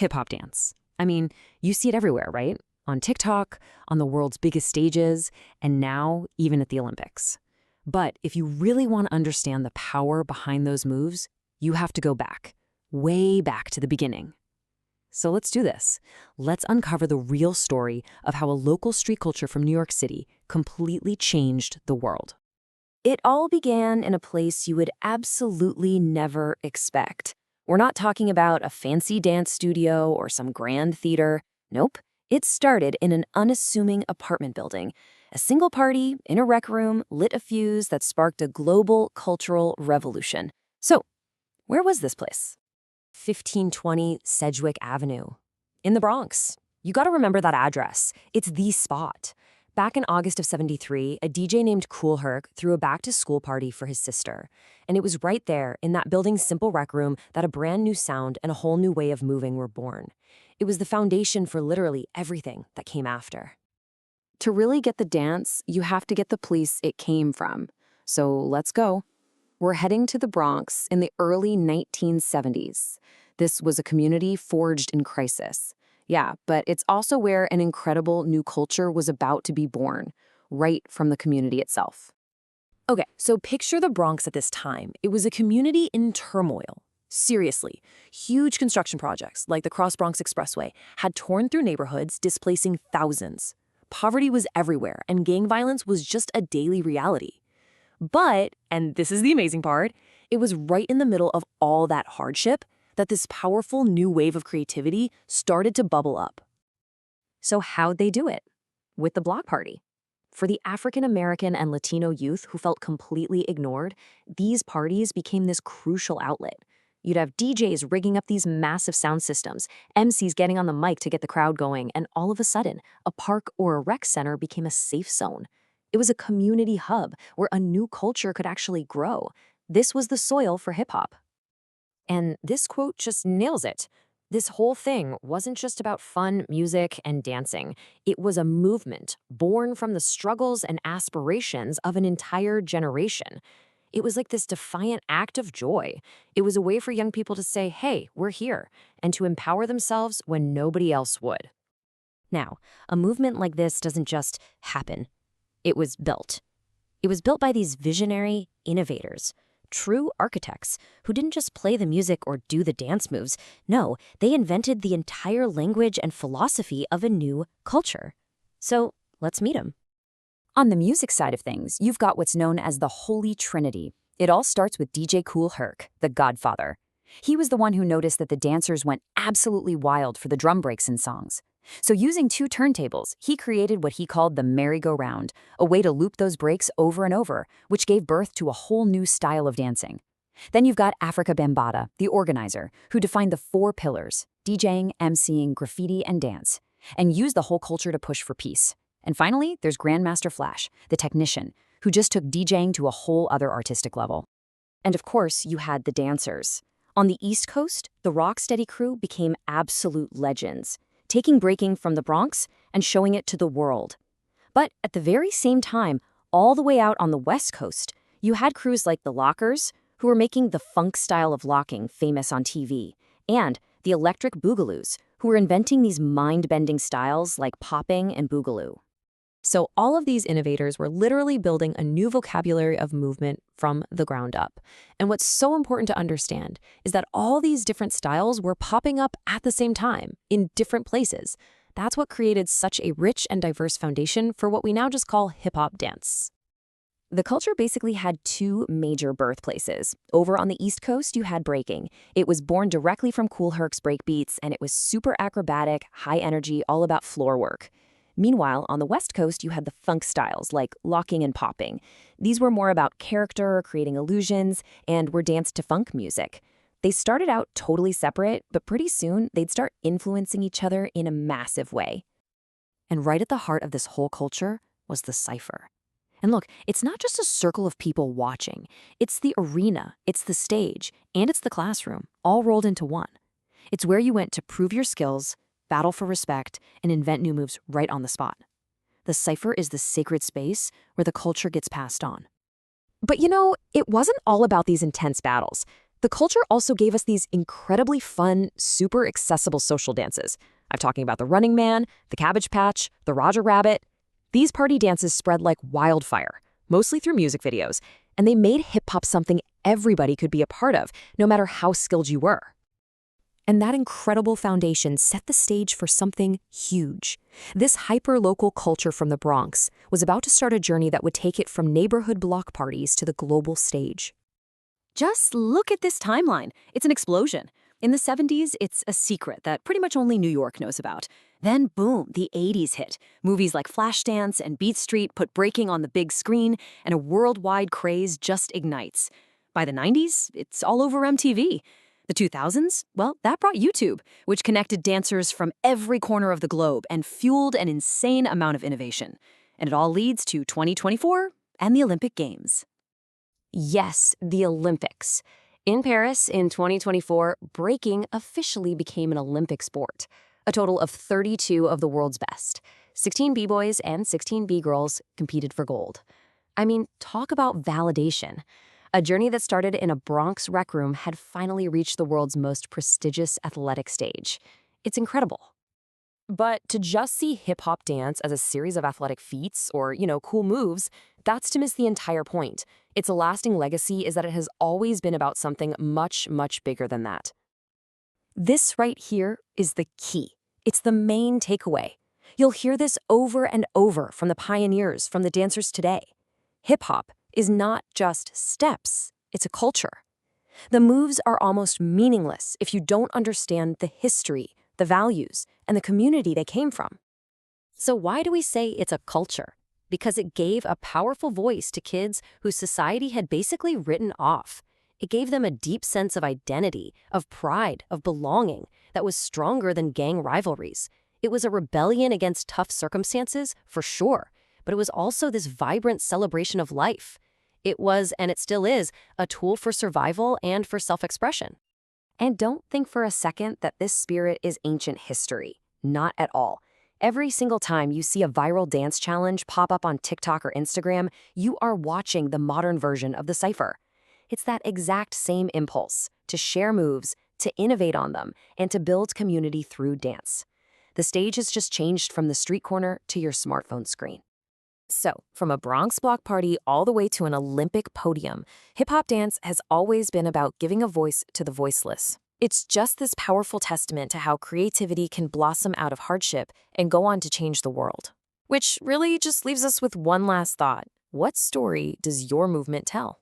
hip-hop dance. I mean, you see it everywhere, right? On TikTok, on the world's biggest stages, and now even at the Olympics. But if you really want to understand the power behind those moves, you have to go back, way back to the beginning. So let's do this. Let's uncover the real story of how a local street culture from New York City completely changed the world. It all began in a place you would absolutely never expect. We're not talking about a fancy dance studio or some grand theater. Nope. It started in an unassuming apartment building. A single party in a rec room lit a fuse that sparked a global cultural revolution. So, where was this place? 1520 Sedgwick Avenue. In the Bronx. You gotta remember that address. It's the spot. Back in August of '73, a DJ named Kool Herc threw a back-to-school party for his sister. And it was right there, in that building's simple rec room, that a brand new sound and a whole new way of moving were born. It was the foundation for literally everything that came after. To really get the dance, you have to get the place it came from. So let's go. We're heading to the Bronx in the early 1970s. This was a community forged in crisis. Yeah, but it's also where an incredible new culture was about to be born, right from the community itself. Okay, so picture the Bronx at this time. It was a community in turmoil. Seriously, huge construction projects like the Cross Bronx Expressway had torn through neighborhoods, displacing thousands. Poverty was everywhere, and gang violence was just a daily reality. But, and this is the amazing part, it was right in the middle of all that hardship that this powerful new wave of creativity started to bubble up. So how'd they do it? With the block party. For the African American and Latino youth who felt completely ignored, these parties became this crucial outlet. You'd have DJs rigging up these massive sound systems, MCs getting on the mic to get the crowd going, and all of a sudden, a park or a rec center became a safe zone. It was a community hub where a new culture could actually grow. This was the soil for hip-hop. And this quote just nails it. This whole thing wasn't just about fun, music, and dancing. It was a movement born from the struggles and aspirations of an entire generation. It was like this defiant act of joy. It was a way for young people to say, hey, we're here, and to empower themselves when nobody else would. Now, a movement like this doesn't just happen. It was built. It was built by these visionary innovators, true architects who didn't just play the music or do the dance moves. No, they invented the entire language and philosophy of a new culture. So let's meet them. On the music side of things, you've got what's known as the Holy Trinity. It all starts with DJ Kool Herc, the godfather. He was the one who noticed that the dancers went absolutely wild for the drum breaks in songs. So using two turntables, he created what he called the merry-go-round, a way to loop those breaks over and over, which gave birth to a whole new style of dancing. Then you've got Afrika Bambaataa, the organizer, who defined the four pillars: DJing, MCing, graffiti, and dance, and used the whole culture to push for peace. And finally, there's Grandmaster Flash, the technician, who just took DJing to a whole other artistic level. And of course, you had the dancers. On the East Coast, the Rocksteady crew became absolute legends, taking breaking from the Bronx and showing it to the world. But at the very same time, all the way out on the West Coast, you had crews like the Lockers, who were making the funk style of locking famous on TV, and the Electric Boogaloos, who were inventing these mind-bending styles like popping and boogaloo. So all of these innovators were literally building a new vocabulary of movement from the ground up. And what's so important to understand is that all these different styles were popping up at the same time in different places. That's what created such a rich and diverse foundation for what we now just call hip-hop dance. The culture basically had two major birthplaces. Over on the East Coast, you had breaking. It was born directly from Kool Herc's breakbeats, and it was super acrobatic, high energy, all about floor work. Meanwhile, on the West Coast, you had the funk styles like locking and popping. These were more about character, creating illusions, and were danced to funk music. They started out totally separate, but pretty soon they'd start influencing each other in a massive way. And right at the heart of this whole culture was the cypher. And look, it's not just a circle of people watching. It's the arena, it's the stage, and it's the classroom, all rolled into one. It's where you went to prove your skills, battle for respect, and invent new moves right on the spot. The cypher is the sacred space where the culture gets passed on. But you know, it wasn't all about these intense battles. The culture also gave us these incredibly fun, super accessible social dances. I'm talking about the Running Man, the Cabbage Patch, the Roger Rabbit. These party dances spread like wildfire, mostly through music videos, and they made hip-hop something everybody could be a part of, no matter how skilled you were. And that incredible foundation set the stage for something huge. This hyper-local culture from the Bronx was about to start a journey that would take it from neighborhood block parties to the global stage. Just look at this timeline. It's an explosion. In the 70s, it's a secret that pretty much only New York knows about. Then, boom, the 80s hit. Movies like Flashdance and Beat Street put breaking on the big screen, and a worldwide craze just ignites. By the 90s, it's all over MTV. The 2000s, well, that brought YouTube, which connected dancers from every corner of the globe and fueled an insane amount of innovation. And it all leads to 2024 and the Olympic Games. Yes, the Olympics. In Paris in 2024, breaking officially became an Olympic sport. A total of 32 of the world's best. 16 b-boys and 16 b-girls competed for gold. I mean, talk about validation. A journey that started in a Bronx rec room had finally reached the world's most prestigious athletic stage. It's incredible. But to just see hip-hop dance as a series of athletic feats or, cool moves, that's to miss the entire point. Its lasting legacy is that it has always been about something much, much bigger than that. This right here is the key. It's the main takeaway. You'll hear this over and over from the pioneers, from the dancers today. Hip-hop is not just steps, it's a culture. The moves are almost meaningless if you don't understand the history, the values, and the community they came from. So why do we say it's a culture? Because it gave a powerful voice to kids whose society had basically written off. It gave them a deep sense of identity, of pride, of belonging that was stronger than gang rivalries. It was a rebellion against tough circumstances, for sure, but it was also this vibrant celebration of life. It was, and it still is, a tool for survival and for self-expression. And don't think for a second that this spirit is ancient history. Not at all. Every single time you see a viral dance challenge pop up on TikTok or Instagram, you are watching the modern version of the cypher. It's that exact same impulse to share moves, to innovate on them, and to build community through dance. The stage has just changed from the street corner to your smartphone screen. So, from a Bronx block party all the way to an Olympic podium, hip-hop dance has always been about giving a voice to the voiceless. It's just this powerful testament to how creativity can blossom out of hardship and go on to change the world. Which really just leaves us with one last thought. What story does your movement tell?